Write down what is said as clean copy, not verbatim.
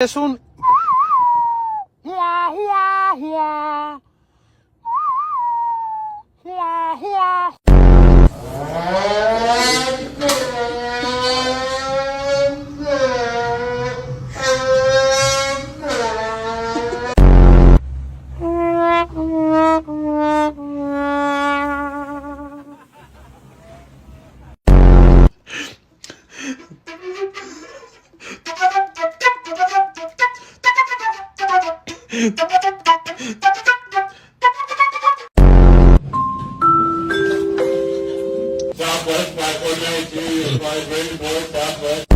Es un... Hua, hua, hua. Hua, hua. Southwest 549 2, 5 Southwest.